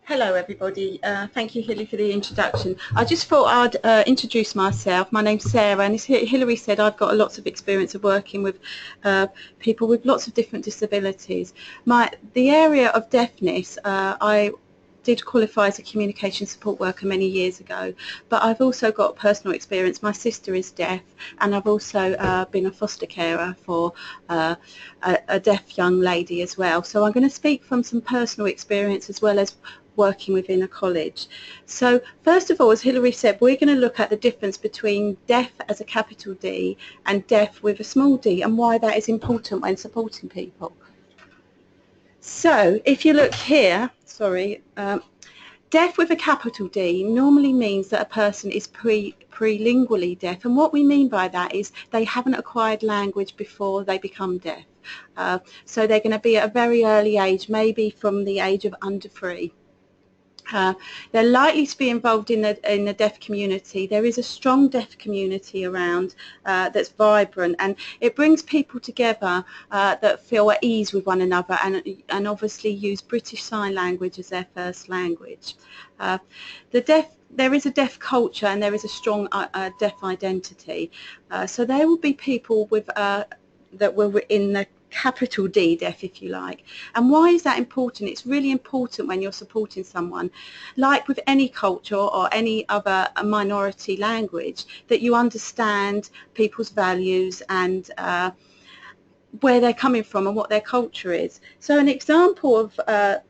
Hello everybody, thank you Hilary for the introduction. I just thought I'd introduce myself. My name's Sarah, and as Hilary said, I've got lots of experience of working with people with lots of different disabilities. The area of deafness, I did qualify as a communication support worker many years ago, but I've also got personal experience. My sister is deaf, and I've also been a foster carer for a deaf young lady as well. So I'm going to speak from some personal experience as well as working within a college. So first of all, as Hilary said, we're going to look at the difference between deaf as a capital D and deaf with a small d, and why that is important when supporting people. So if you look here, deaf with a capital D normally means that a person is prelingually deaf, and what we mean by that is they haven't acquired language before they become deaf. So they're going to be at a very early age, maybe from the age of under 3. They're likely to be involved in the deaf community. There is a strong deaf community around that's vibrant, and it brings people together that feel at ease with one another, and obviously use British Sign Language as their first language. There is a deaf culture, and there is a strong deaf identity. So there will be people with that were in the capital D deaf, if you like. And why is that important? It's really important when you're supporting someone, like with any culture or any other minority language, that you understand people's values and where they're coming from and what their culture is. So an example of, a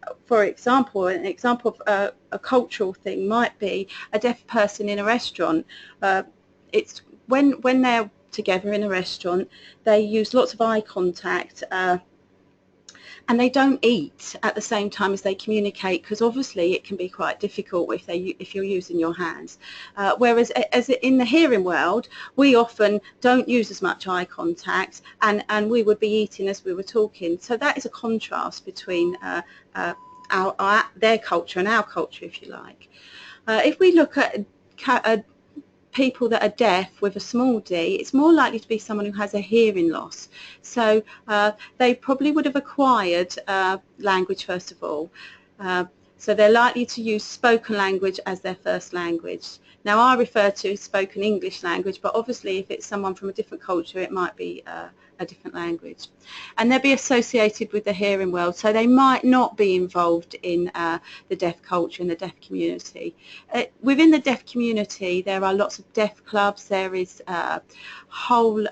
cultural thing might be a deaf person in a restaurant. It's when they're together in a restaurant, they use lots of eye contact, and they don't eat at the same time as they communicate, because obviously it can be quite difficult if you're using your hands. Whereas as in the hearing world, we often don't use as much eye contact, and we would be eating as we were talking. So that is a contrast between their culture and our culture, if you like. If we look at people that are deaf with a small d, it's more likely to be someone who has a hearing loss. So they probably would have acquired language first of all. So they're likely to use spoken language as their first language. Now I refer to spoken English language, but obviously if it's someone from a different culture, it might be a different language. And they'll be associated with the hearing world, so they might not be involved in the deaf culture and the deaf community. Within the deaf community, there are lots of deaf clubs. There is whole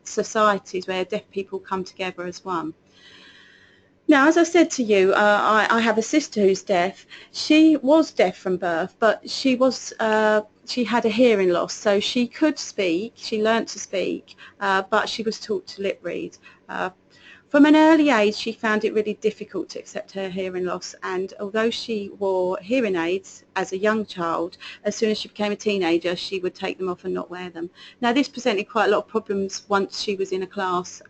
societies where deaf people come together as one. Now, as I said to you, I have a sister who's deaf. She was deaf from birth, but she had a hearing loss, so she could speak. She learnt to speak, but she was taught to lip read. From an early age, she found it really difficult to accept her hearing loss, and although she wore hearing aids as a young child, as soon as she became a teenager, she would take them off and not wear them. Now, this presented quite a lot of problems once she was in a class.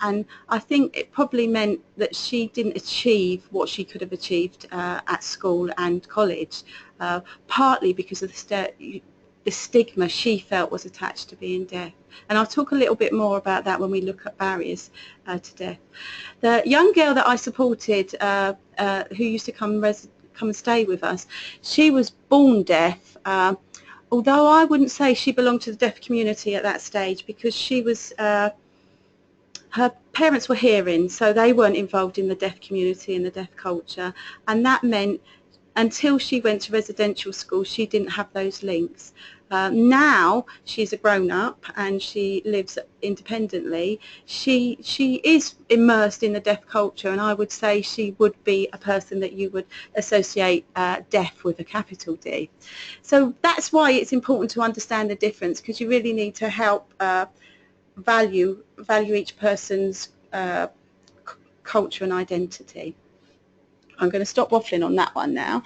And I think it probably meant that she didn't achieve what she could have achieved at school and college, partly because of the stigma she felt was attached to being deaf. And I'll talk a little bit more about that when we look at barriers to deaf. The young girl that I supported, who used to come and stay with us, she was born deaf, although I wouldn't say she belonged to the deaf community at that stage, because she was her parents were hearing, so they weren't involved in the deaf community and the deaf culture, and that meant until she went to residential school she didn't have those links. Now she's a grown-up and she lives independently. She is immersed in the deaf culture, and I would say she would be a person that you would associate deaf with a capital D. So that's why it's important to understand the difference, because you really need to help value each person's culture and identity. I'm going to stop waffling on that one now.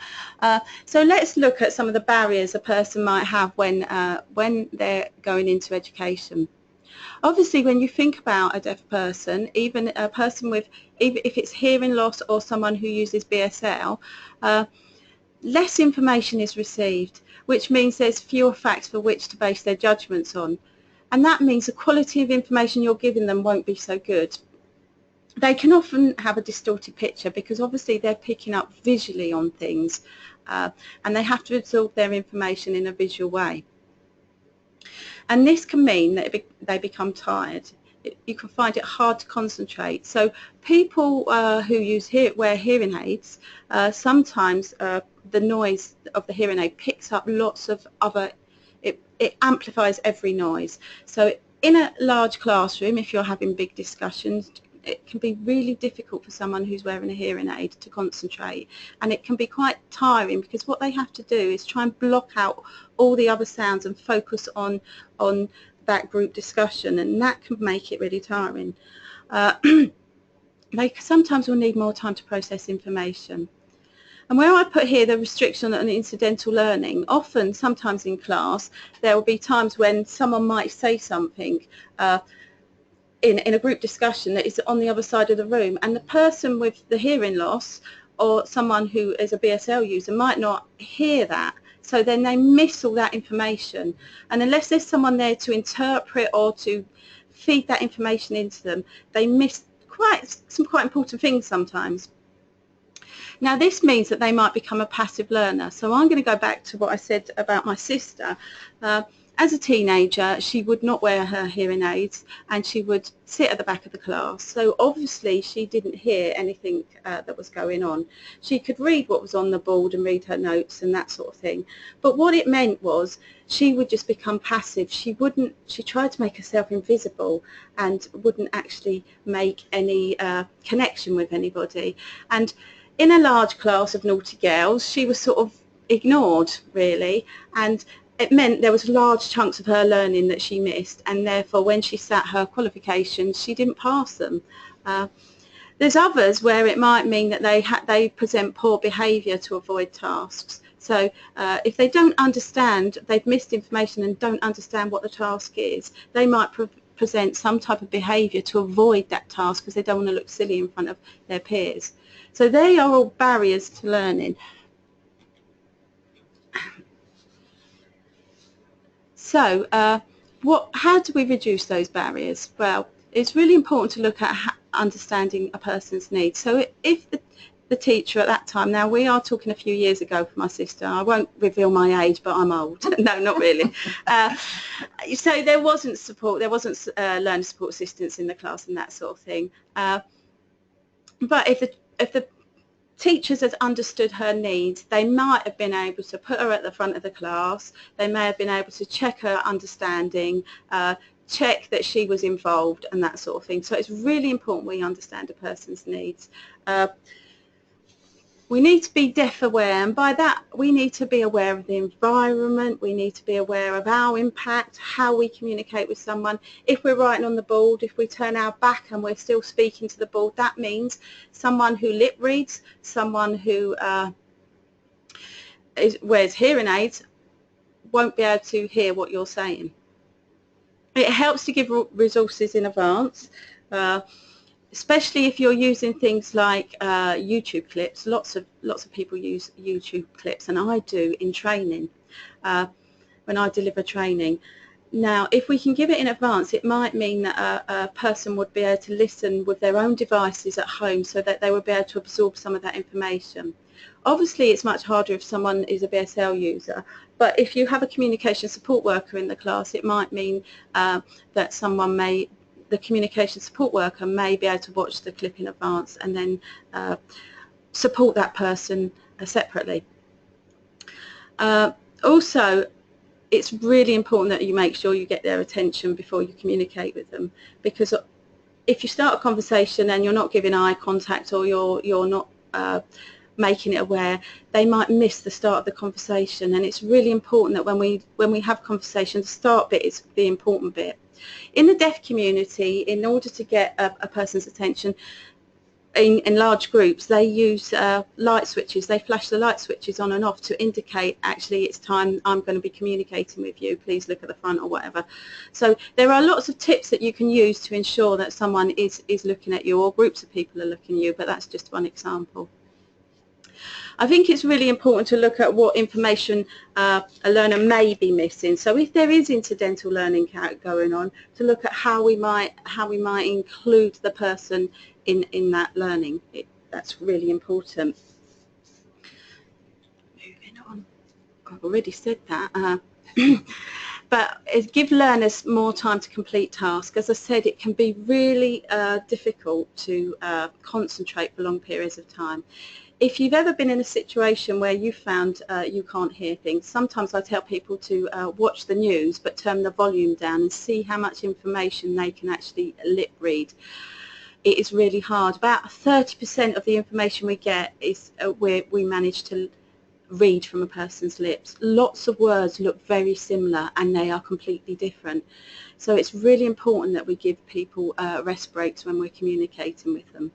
So let's look at some of the barriers a person might have when they're going into education. Obviously, when you think about a deaf person, even a person with, even if it's hearing loss or someone who uses BSL, less information is received, which means there's fewer facts for which to base their judgments on. And that means the quality of information you're giving them won't be so good. they can often have a distorted picture because obviously they're picking up visually on things, and they have to absorb their information in a visual way. And this can mean that they become tired. You can find it hard to concentrate. So people who wear hearing aids, sometimes the noise of the hearing aid picks up lots of other, it amplifies every noise. So in a large classroom, if you're having big discussions, it can be really difficult for someone who's wearing a hearing aid to concentrate, and it can be quite tiring because what they have to do is try and block out all the other sounds and focus on that group discussion, and that can make it really tiring. They sometimes will need more time to process information. And where I put here the restriction on incidental learning, sometimes in class, there will be times when someone might say something in a group discussion that is on the other side of the room, and the person with the hearing loss or someone who is a BSL user might not hear that, so then they miss all that information, and unless there's someone there to interpret or to feed that information into them, they miss some quite important things sometimes. Now this means that they might become a passive learner. So I'm going to go back to what I said about my sister. As a teenager, she would not wear her hearing aids and she would sit at the back of the class. So obviously she didn't hear anything that was going on. She could read what was on the board and read her notes and that sort of thing. But what it meant was she would just become passive. She tried to make herself invisible and wouldn't actually make any connection with anybody. And in a large class of naughty girls, she was sort of ignored, really, and it meant there was large chunks of her learning that she missed, and therefore when she sat her qualifications, she didn't pass them. There's others where it might mean that they present poor behaviour to avoid tasks. So if they don't understand, they've missed information and don't understand what the task is, they might present some type of behaviour to avoid that task because they don't want to look silly in front of their peers. So they are all barriers to learning. So how do we reduce those barriers? Well, it's really important to look at understanding a person's needs. So if the teacher at that time, now we are talking a few years ago for my sister, I won't reveal my age, but I'm old. No, not really. So there wasn't support, there wasn't learner support assistance in the class and that sort of thing. But if the teachers had understood her needs, they might have been able to put her at the front of the class, they may have been able to check her understanding, check that she was involved and that sort of thing. So it's really important we understand a person's needs. We need to be deaf aware, and by that we need to be aware of the environment, we need to be aware of our impact, how we communicate with someone. If we're writing on the board, if we turn our back and we're still speaking to the board, that means someone who lip reads, someone who wears hearing aids won't be able to hear what you're saying. It helps to give resources in advance. Especially if you're using things like YouTube clips. Lots of people use YouTube clips, and I do in training when I deliver training. Now, if we can give it in advance, it might mean that a person would be able to listen with their own devices at home so that they would be able to absorb some of that information. Obviously, it's much harder if someone is a BSL user, but if you have a communication support worker in the class, it might mean that the communication support worker may be able to watch the clip in advance and then support that person separately. Also, it's really important that you make sure you get their attention before you communicate with them, because if you start a conversation and you're not giving eye contact or you're not making it aware, they might miss the start of the conversation, and it's really important that when we have conversations, the start bit is the important bit. In the deaf community, in order to get a person's attention in large groups, they use light switches. They flash the light switches on and off to indicate, actually, it's time, I'm going to be communicating with you, please look at the front or whatever. So there are lots of tips that you can use to ensure that someone is looking at you, or groups of people are looking at you, but that's just one example. I think it's really important to look at what information a learner may be missing. So if there is incidental learning going on, to look at how we might include the person in that learning. That's really important. Moving on. I've already said that. But give learners more time to complete tasks. As I said, it can be really difficult to concentrate for long periods of time. If you've ever been in a situation where you found you can't hear things, sometimes I tell people to watch the news but turn the volume down and see how much information they can actually lip read. It is really hard. About 30% of the information we get is where we manage to read from a person's lips. Lots of words look very similar and they are completely different. So it's really important that we give people rest breaks when we're communicating with them.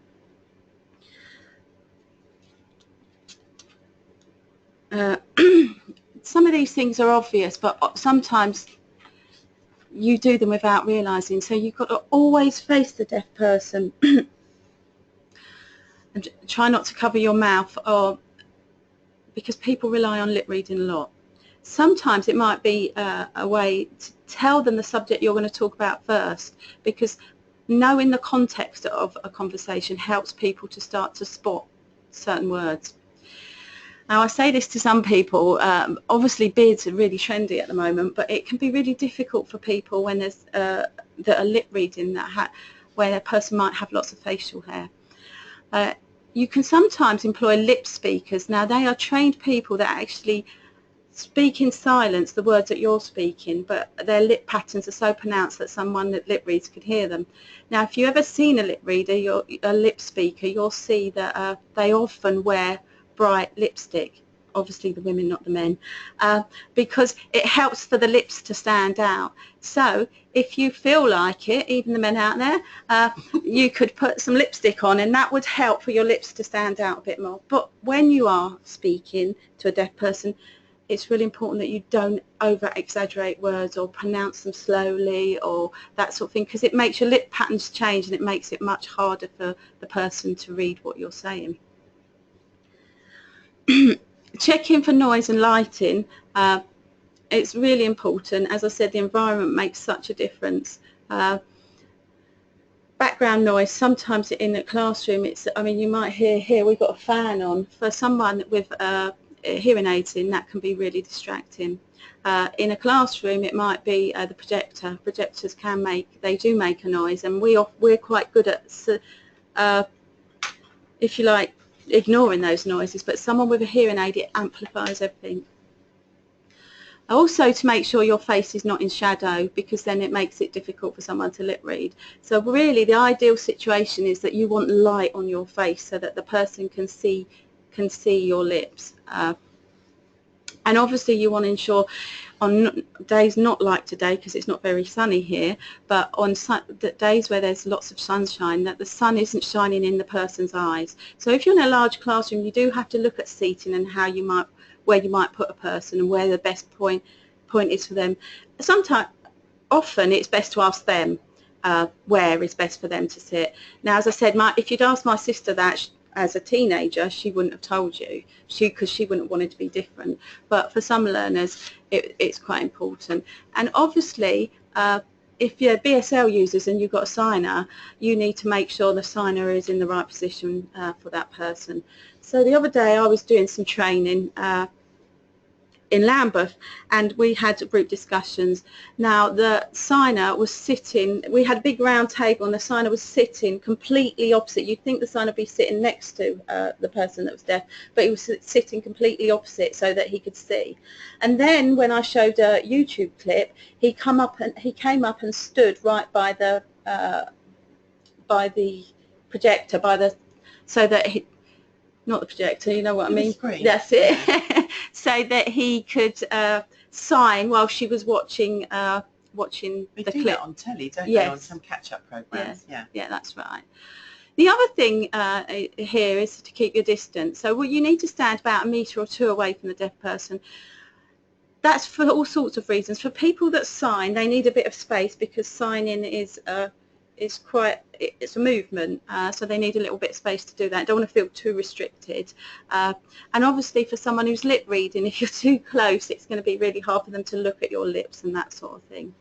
Some of these things are obvious, but sometimes you do them without realising. So you've got to always face the deaf person and try not to cover your mouth, because people rely on lip reading a lot. Sometimes it might be a way to tell them the subject you're going to talk about first, because knowing the context of a conversation helps people to start to spot certain words. Now, I say this to some people, obviously beards are really trendy at the moment, but it can be really difficult for people when there's that are lip reading, where a person might have lots of facial hair. You can sometimes employ lip speakers. Now, they are trained people that actually speak in silence the words that you're speaking, but their lip patterns are so pronounced that someone that lip reads could hear them. Now, if you've ever seen a lip reader, a lip speaker, you'll see that they often wear bright lipstick, obviously the women, not the men, because it helps for the lips to stand out. So if you feel like it, even the men out there, you could put some lipstick on and that would help for your lips to stand out a bit more. But when you are speaking to a deaf person, it's really important that you don't over-exaggerate words or pronounce them slowly or that sort of thing, because it makes your lip patterns change and it makes it much harder for the person to read what you're saying. Checking for noise and lighting, it's really important. As I said, the environment makes such a difference. Background noise, sometimes in a classroom, you might hear here we've got a fan on. For someone with hearing aids in, that can be really distracting. In a classroom, it might be the projector. Projectors they do make a noise, and we're quite good at, if you like, ignoring those noises, but someone with a hearing aid, it amplifies everything. Also, to make sure your face is not in shadow, because then it makes it difficult for someone to lip read. So really the ideal situation is that you want light on your face so that the person can see your lips. And obviously you want to ensure on days not like today, because it's not very sunny here, but on days where there's lots of sunshine, that the sun isn't shining in the person's eyes. So if you're in a large classroom, you do have to look at seating and where you might put a person and where the best point is for them. Often it's best to ask them where is best for them to sit. Now, as I said, if you'd asked my sister that as a teenager, she wouldn't have told you, because she wouldn't want it to be different. But for some learners, it's quite important. And obviously, if you're BSL users and you've got a signer, you need to make sure the signer is in the right position for that person. So the other day I was doing some training in Lambeth, and we had group discussions. Now the signer was sitting, we had a big round table and the signer was sitting completely opposite. You'd think the signer would be sitting next to the person that was deaf, but he was sitting completely opposite so that he could see. And then when I showed a YouTube clip, he came up and stood right by the projector, so that he, not the projector, you know what I mean? That's it. Yeah. So that he could sign while she was watching the clip. They do that on telly, don't they? On some catch-up programs. Yeah, that's right. The other thing here is to keep your distance. So you need to stand about 1 metre or 2 away from the deaf person. That's for all sorts of reasons. For people that sign, they need a bit of space, because signing is it's a movement, so they need a little bit of space to do that. Don't want to feel too restricted. And obviously for someone who's lip reading, if you're too close, it's going to be really hard for them to look at your lips and that sort of thing.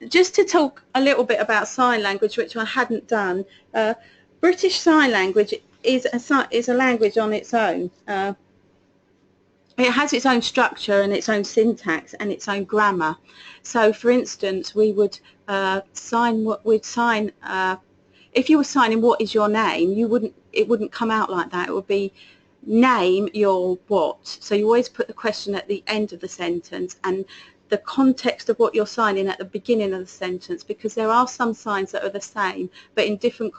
Just to talk a little bit about sign language, which I hadn't done, British Sign Language is a language on its own. It has its own structure and its own syntax and its own grammar. So, for instance, we would if you were signing "What is your name?" it wouldn't come out like that. It would be "Name your what." So you always put the question at the end of the sentence and the context of what you're signing at the beginning of the sentence, because there are some signs that are the same, but in different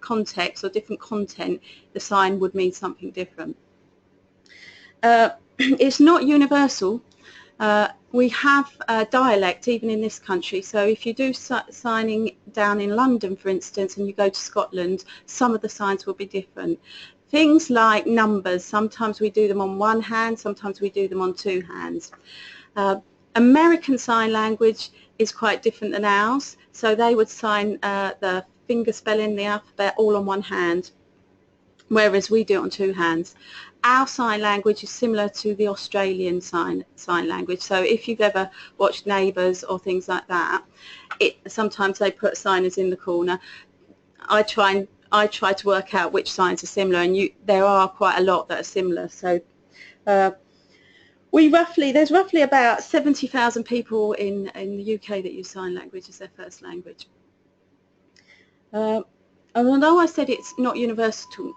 contexts or different content, the sign would mean something different. It's not universal. We have a dialect even in this country, so if you do signing down in London, for instance, and you go to Scotland, some of the signs will be different. Things like numbers, sometimes we do them on one hand, sometimes we do them on two hands. American Sign Language is quite different than ours, so they would sign the finger spelling, the alphabet, all on one hand, whereas we do it on two hands. Our sign language is similar to the Australian sign language. So if you've ever watched Neighbours or things like that, sometimes they put signers in the corner. I try to work out which signs are similar, and there are quite a lot that are similar. So there's roughly about 70,000 people in the UK that use sign language as their first language. And although I said it's not universal,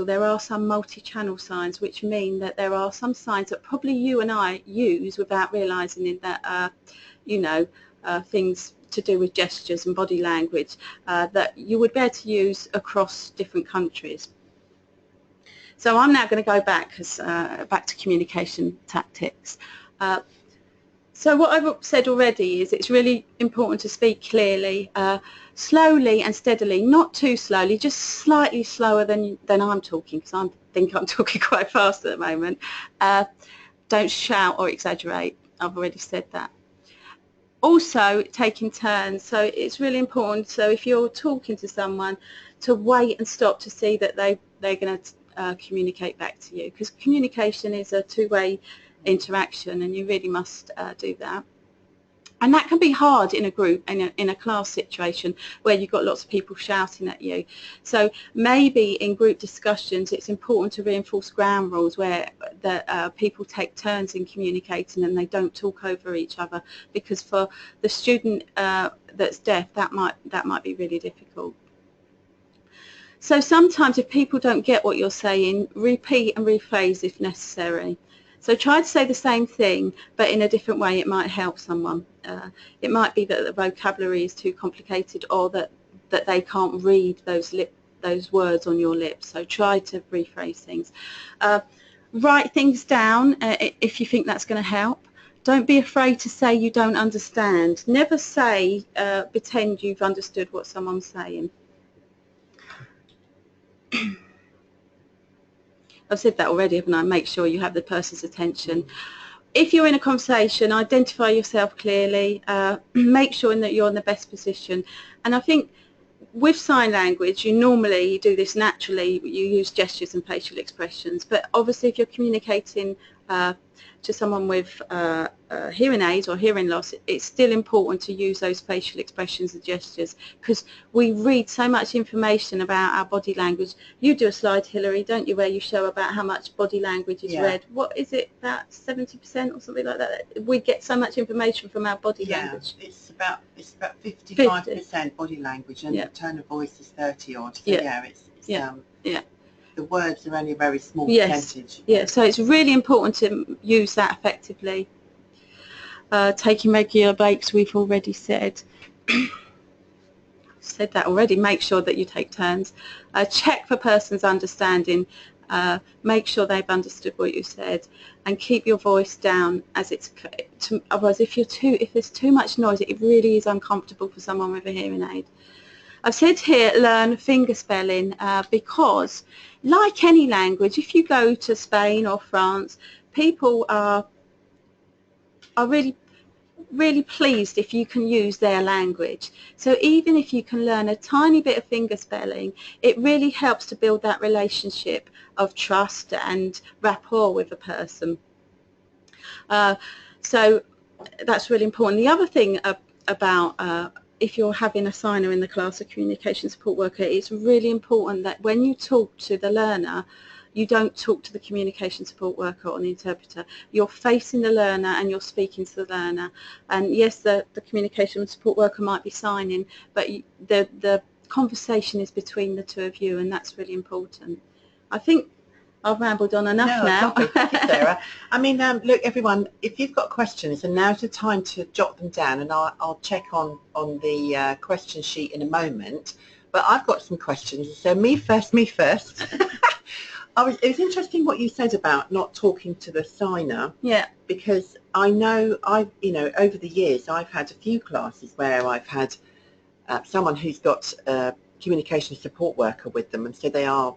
there are some multi-channel signs, which mean that there are some signs that probably you and I use without realising it, that things to do with gestures and body language that you would be able to use across different countries. So I'm now going to go back to communication tactics. So what I've said already is it's really important to speak clearly, slowly and steadily, not too slowly, just slightly slower than I'm talking, because I think I'm talking quite fast at the moment. Don't shout or exaggerate. I've already said that. Also, taking turns. So it's really important. So if you're talking to someone, to wait and stop to see that they're going to communicate back to you, because communication is a two-way interaction, and you really must do that. And that can be hard in a group, in a class situation where you've got lots of people shouting at you. So maybe in group discussions it's important to reinforce ground rules where people take turns in communicating and they don't talk over each other, because for the student that's deaf, that might be really difficult. So sometimes if people don't get what you're saying, repeat and rephrase if necessary. So try to say the same thing, but in a different way. It might help someone. It might be that the vocabulary is too complicated, or that they can't read those words on your lips. So try to rephrase things. Write things down if you think that's going to help. Don't be afraid to say you don't understand. Never say, pretend you've understood what someone's saying. I've said that already, haven't I? Make sure you have the person's attention. If you're in a conversation, identify yourself clearly. Make sure that you're in the best position. And I think with sign language, you normally do this naturally. You use gestures and facial expressions. But obviously, if you're communicating to someone with hearing aids or hearing loss, it's still important to use those facial expressions and gestures, because we read so much information about our body language. You do a slide, Hilary, don't you, where you show about how much body language is read. What is it, about 70% or something like that? We get so much information from our body language. It's about 55% body language, and the tone of voice is 30 odd. So the words are only a very small percentage. Yeah, so it's really important to use that effectively. Taking regular breaks, we've already said. Said that already. Make sure that you take turns. Check for person's understanding. Make sure they've understood what you said, and keep your voice down as it's. Otherwise, if there's too much noise, it really is uncomfortable for someone with a hearing aid. I've said here, learn finger spelling, because like any language, if you go to Spain or France, people are really really pleased if you can use their language. So even if you can learn a tiny bit of finger spelling, it really helps to build that relationship of trust and rapport with a person. So that's really important. The other thing about if you're having a signer in the class, a communication support worker, it's really important that when you talk to the learner, you don't talk to the communication support worker or the interpreter. You're facing the learner and you're speaking to the learner. And yes, the communication support worker might be signing, but the conversation is between the two of you, and that's really important. I think I've rambled on enough now. Thank you, Sarah. I mean, look, everyone, if you've got questions, and now's the time to jot them down, and I'll check on the question sheet in a moment. But I've got some questions, so me first. It was interesting what you said about not talking to the signer. Yeah. Because I know over the years I've had a few classes where I've had someone who's got a communication support worker with them, and so they are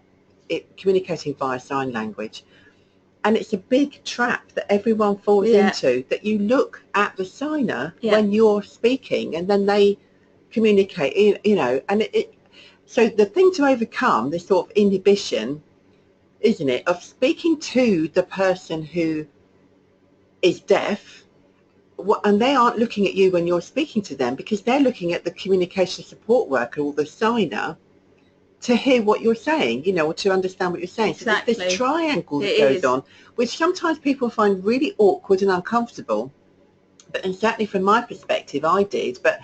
communicating via sign language, and it's a big trap that everyone falls into, that you look at the signer when you're speaking and then they communicate, and so the thing to overcome this sort of inhibition, isn't it, of speaking to the person who is deaf, and they aren't looking at you when you're speaking to them, because they're looking at the communication support worker or the signer to hear what you're saying, or to understand what you're saying. Exactly. So there's this triangle that goes on, which sometimes people find really awkward and uncomfortable. But and certainly from my perspective, I did. But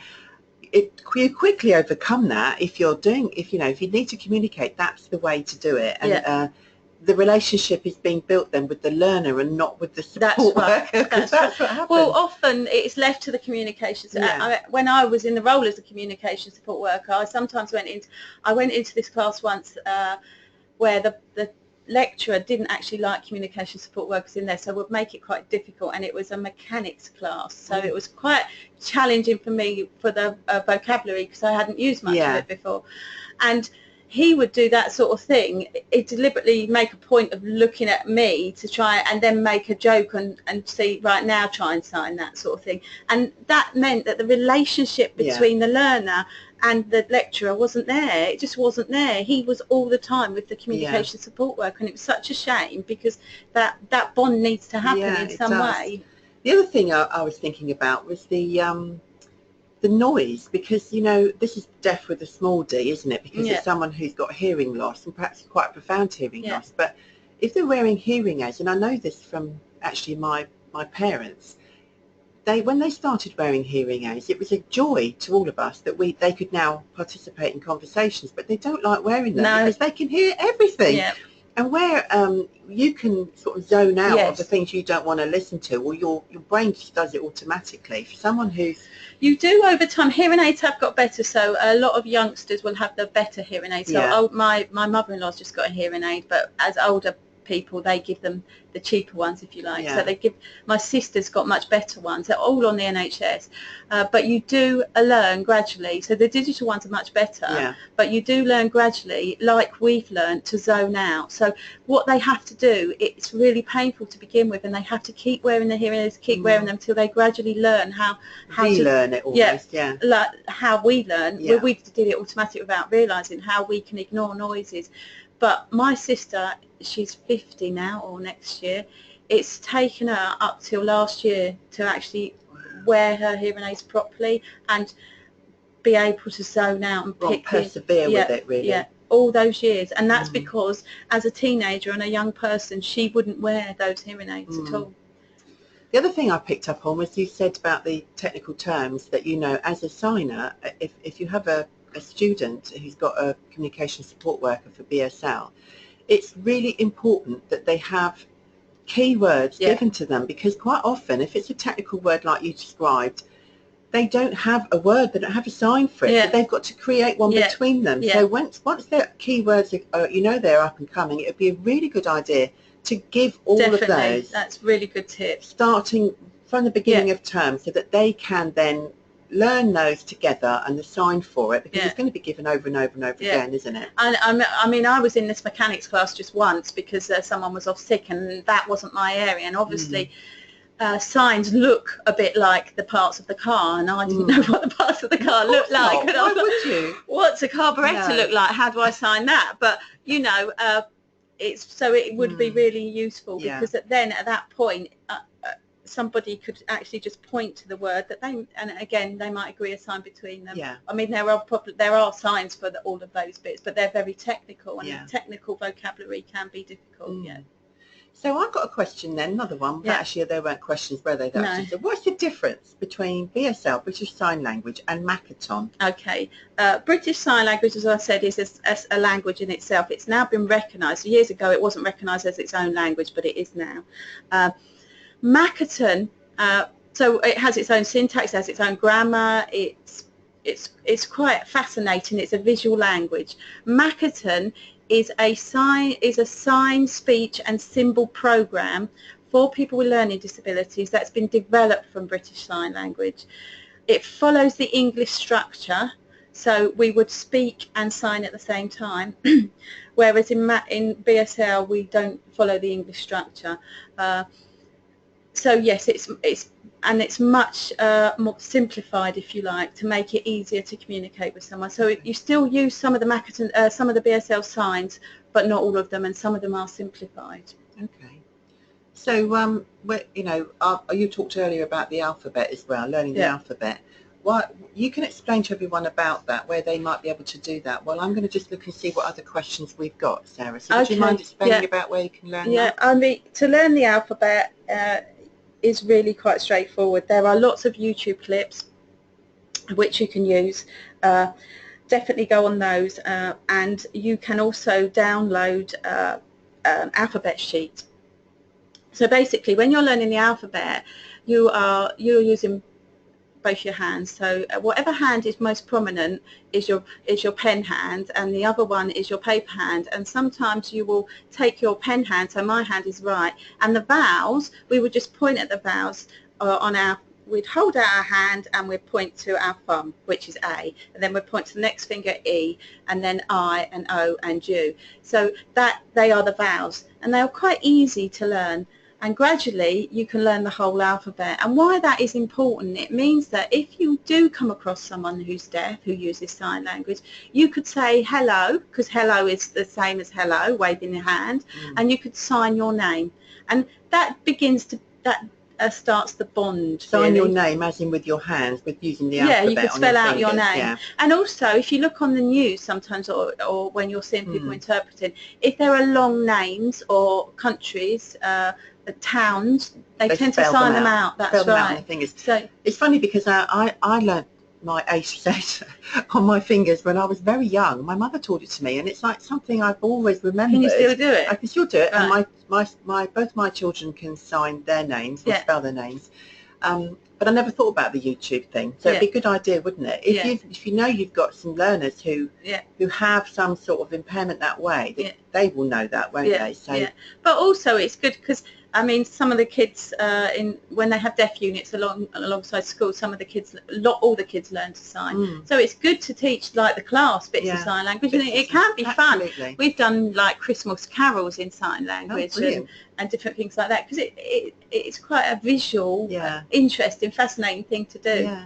you quickly overcome that if you need to communicate. That's the way to do it. And the relationship is being built then with the learner and not with the support worker. That's what happens. Well, often it's left to the communications. When I was in the role as a communication support worker, I sometimes went into this class once where the lecturer didn't actually like communication support workers in there, so would make it quite difficult, and it was a mechanics class, so it was quite challenging for me for the vocabulary, because I hadn't used much of it before. And he would do that sort of thing. He'd deliberately make a point of looking at me to try and then make a joke and see, right now, try and sign, that sort of thing. And that meant that the relationship between the learner and the lecturer wasn't there. It just wasn't there. He was all the time with the communication support worker, and it was such a shame, because that bond needs to happen in some way. The other thing I was thinking about was the noise, because this is deaf with a small d, isn't it, because it's someone who's got hearing loss, and perhaps quite profound hearing loss. But if they're wearing hearing aids, and I know this from actually my parents, when they started wearing hearing aids, it was a joy to all of us that they could now participate in conversations, but they don't like wearing them because they can hear everything. And where you can sort of zone out of the things you don't want to listen to, or your brain just does it automatically. For someone who's... You do over time. Hearing aids have got better, so a lot of youngsters will have the better hearing aids. So my mother-in-law's just got a hearing aid, but as older people, they give them the cheaper ones, if you like. So my sister's got much better ones. They're all on the NHS, but you do learn gradually. So the digital ones are much better, but you do learn gradually, like we've learned, to zone out. So what they have to do, it's really painful to begin with, and they have to keep wearing the hearing aids, keep wearing them till they gradually learn how to learn it almost. Like how we learn. We did it automatically without realising how we can ignore noises. But my sister, she's 50 now, or next year. It's taken her up till last year to actually wear her hearing aids properly and be able to zone out and persevere with it, really. All those years. And that's because as a teenager and a young person, she wouldn't wear those hearing aids at all. The other thing I picked up on was you said about the technical terms that, as a signer, if you have a student who's got a communication support worker for BSL, it's really important that they have keywords given to them, because quite often, if it's a technical word like you described, they don't have a word, they don't have a sign for it, so they've got to create one between them. So once their keywords are, they're up and coming, it would be a really good idea to give all of those. That's really good tip. Starting from the beginning of term, so that they can then learn those together and the sign for it, because it's going to be given over and over and over again, isn't it? And I mean, I was in this mechanics class just once because someone was off sick, and that wasn't my area. And obviously, signs look a bit like the parts of the car, and I didn't know what the parts of the car looked like. Not. Why would you? What's a carburettor look like? How do I sign that? But you know, it would be really useful, because then at that point somebody could actually just point to the word that they, and again they might agree a sign between them. I mean, there are signs for all of those bits, but they're very technical, and the technical vocabulary can be difficult. So I've got a question then, another one. Actually, there weren't questions, were they? No. So what's the difference between BSL, British Sign Language, and Makaton? Okay, British Sign Language, as I said, is a language in itself. It's now been recognised. Years ago it wasn't recognised as its own language, but it is now. Makaton, so it has its own syntax, it has its own grammar. It's quite fascinating. It's a visual language. Makaton is a sign, speech and symbol program for people with learning disabilities that's been developed from British Sign Language. It follows the English structure, so we would speak and sign at the same time, whereas in BSL we don't follow the English structure. So yes, it's much more simplified, if you like, to make it easier to communicate with someone. So you still use some of the Makaton, some of the BSL signs, but not all of them, and some of them are simplified. Okay. So you know, you talked earlier about the alphabet as well, learning the alphabet. What you can explain to everyone about that, where they might be able to do that. Well, I'm going to just look and see what other questions we've got, Sarah. So would you mind explaining about where you can learn that? I mean, to learn the alphabet is really quite straightforward. There are lots of YouTube clips which you can use. Definitely go on those, and you can also download an alphabet sheet. So basically, when you're learning the alphabet, you're using both your hands. So whatever hand is most prominent is your pen hand, and the other one is your paper hand. And sometimes you will take your pen hand, so my hand is right, and the vowels, we would just point at the vowels we'd hold out our hand and we'd point to our thumb, which is A, and then we'd point to the next finger, E, and then I and O and U. So that they are the vowels, and they are quite easy to learn. And gradually you can learn the whole alphabet. And why that is important, it means that if you do come across someone who's deaf who uses sign language, you could say hello, because hello is the same as hello, waving your hand, and you could sign your name, and that starts the bond. Sign your name, as in with your hands, with using the alphabet. Yeah, you could spell out your name. Yeah. And also, if you look on the news sometimes, or when you're seeing people interpreting, if there are long names or countries, towns, they tend to sign them out. That's right. On the fingers. So it's funny because I learnt my AZ on my fingers when I was very young. My mother taught it to me, and it's like something I've always remembered. Can you still do it? I can still do it, right. And both my children can sign their names or spell their names. But I never thought about the YouTube thing. So it'd be a good idea, wouldn't it? If you know you've got some learners who have some sort of impairment that way, they will know that, won't they? So but also it's good because, I mean, some of the kids when they have deaf units alongside school, some of the kids, all the kids learn to sign. So it's good to teach like the class bits of sign language. And it can be fun. We've done like Christmas carols in sign language and different things like that, because it's quite a visual, interesting, fascinating thing to do.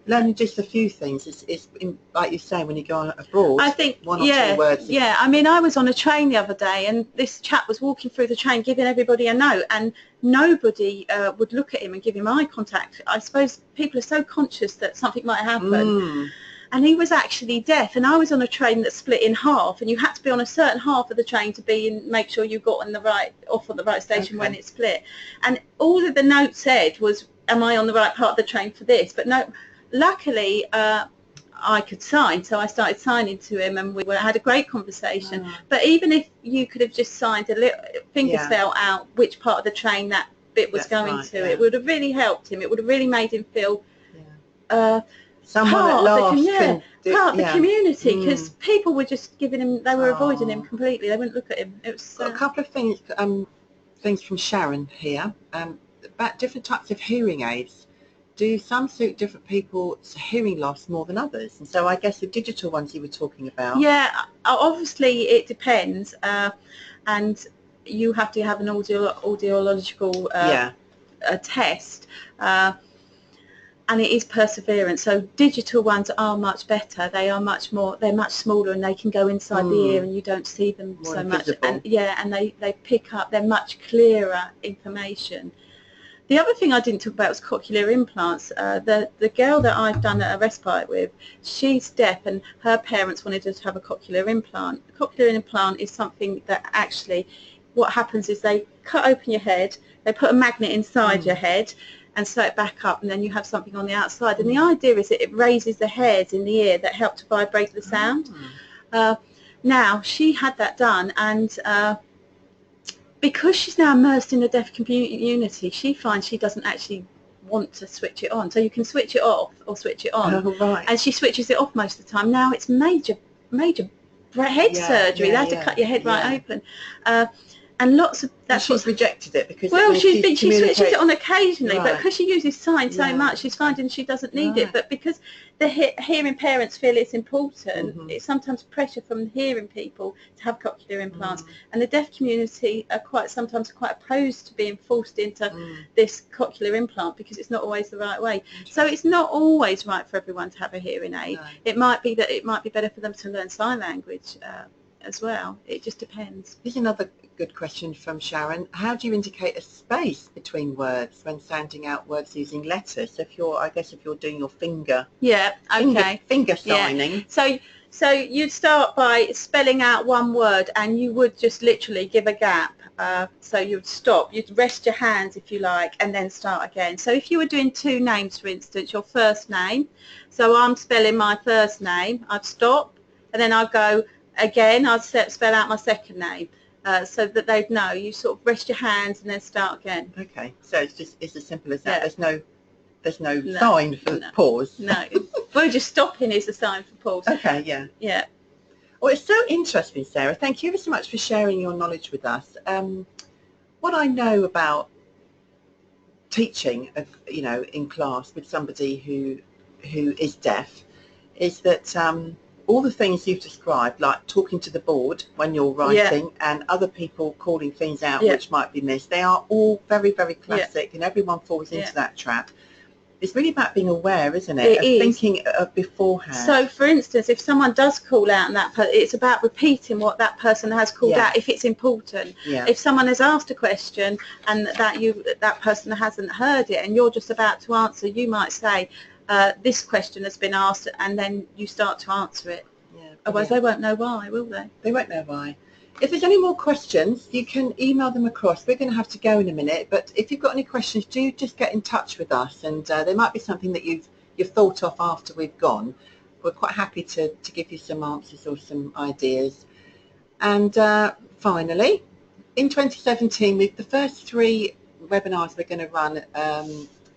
Learning just a few things is like you say, when you go abroad, I think one or two words. I mean, I was on a train the other day, and this chap was walking through the train giving everybody a note, and nobody would look at him and give him eye contact. I suppose people are so conscious that something might happen. And he was actually deaf, and I was on a train that split in half, and you had to be on a certain half of the train to make sure you got off on the right station when it split. And all that the note said was, am I on the right part of the train for this? But no, luckily I could sign, so I started signing to him, and we had a great conversation. But even if you could have just signed a little, fingers felt out which part of the train that bit was going to, it would have really helped him. It would have really made him feel someone at last part of the community, because people were just giving him, they were avoiding him completely. They wouldn't look at him. It was got a couple of things from Sharon here about different types of hearing aids. Do some suit different people's hearing loss more than others? And so I guess the digital ones you were talking about. Yeah, obviously it depends, and you have to have an audiological a test. And it is perseverance. So digital ones are much better. They're much smaller, and they can go inside the ear, and you don't see them More so invisible. much. And they pick up, they're much clearer information. The other thing I didn't talk about was cochlear implants. The girl that I've done a respite with, she's deaf, and her parents wanted her to have a cochlear implant. A cochlear implant is something that actually, what happens is they cut open your head, they put a magnet inside your head, and sew it back up, and then you have something on the outside. And the idea is that it raises the hairs in the ear that help to vibrate the sound. Now, she had that done, and because she's now immersed in the deaf community, she finds she doesn't actually want to switch it on. So you can switch it off or switch it on. Oh, right. And she switches it off most of the time. Now it's major head surgery. They had to cut your head right open. And lots of that's she's rejected it because she switches it on occasionally, but because she uses sign so much, she's finding she doesn't need it. But because the hearing parents feel it's important, it's sometimes pressure from hearing people to have cochlear implants, and the deaf community are sometimes quite opposed to being forced into this cochlear implant because it's not always the right way. So it's not always right for everyone to have a hearing aid. No. It might be better for them to learn sign language as well. It just depends. Here's another good question from Sharon. How do you indicate a space between words when sounding out words using letters? So if you're doing your finger finger signing. So you'd start by spelling out one word, and you would just literally give a gap. So you'd stop, you'd rest your hands if you like, and then start again. So if you were doing two names, for instance, your first name, so I'm spelling my first name, I'd stop, and then I'd go again, I'd spell out my second name. So that they'd know. You sort of rest your hands and then start again. Okay, so it's as simple as that. There's no sign for pause. No, well, just stopping is a sign for pause. Okay, yeah. Well, it's so interesting, Sarah. Thank you ever so much for sharing your knowledge with us. What I know about teaching, in class with somebody who is deaf, is that all the things you've described, like talking to the board when you're writing and other people calling things out which might be missed, they are all very, very classic, and everyone falls into that trap. It's really about being aware, isn't it? Of thinking beforehand. So, for instance, if someone does call out, and it's about repeating what that person has called out if it's important. If someone has asked a question and that person hasn't heard it, and you're just about to answer, you might say, this question has been asked, and then you start to answer it. Otherwise they won't know why, will they? They won't know why. If there's any more questions, you can email them across. We're going to have to go in a minute, but if you've got any questions, do just get in touch with us, and there might be something that you've thought of after we've gone. We're quite happy to give you some answers or some ideas. And finally, in 2017, the first 3 webinars we're going to run,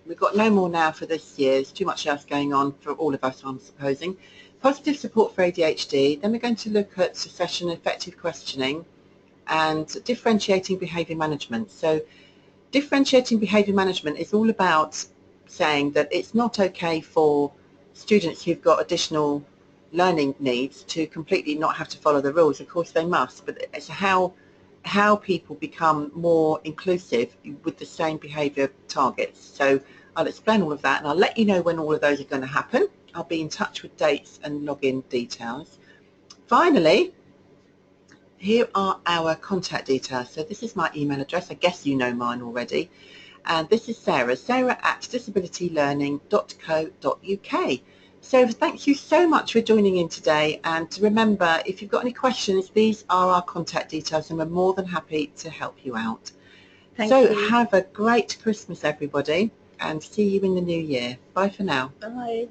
we've got no more now for this year. There's too much else going on for all of us, I'm supposing. Positive support for ADHD. Then we're going to look at succession and effective questioning and differentiating behaviour management. So differentiating behaviour management is all about saying that it's not okay for students who've got additional learning needs to completely not have to follow the rules. Of course they must, but it's how people become more inclusive with the same behaviour targets. So I'll explain all of that, and I'll let you know when all of those are going to happen. I'll be in touch with dates and login details. Finally, here are our contact details. So this is my email address. I guess you know mine already. And this is sarah@disabilitylearning.co.uk. So thank you so much for joining in today. And remember, if you've got any questions, these are our contact details, and we're more than happy to help you out. Thank you. Have a great Christmas, everybody, and see you in the new year. Bye for now. Bye.